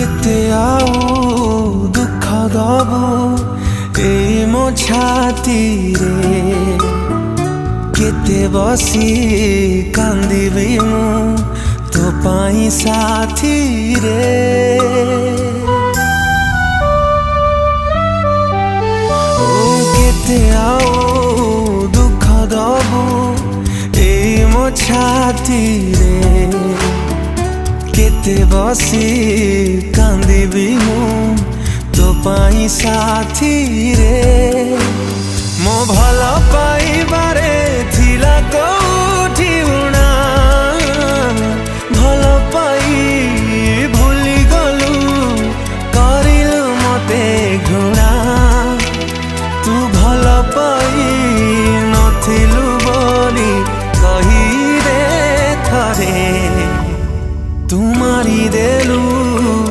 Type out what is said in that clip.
केते आउ दुख दबु ए मो छाती रे केते बसी कांदिबी मु तो पाई साथी रे केते आउ दुख दबु ए मो छाती रे केते बसी कांदिबी मु तो पाई साथी रे मो भल पाइबारे थिला को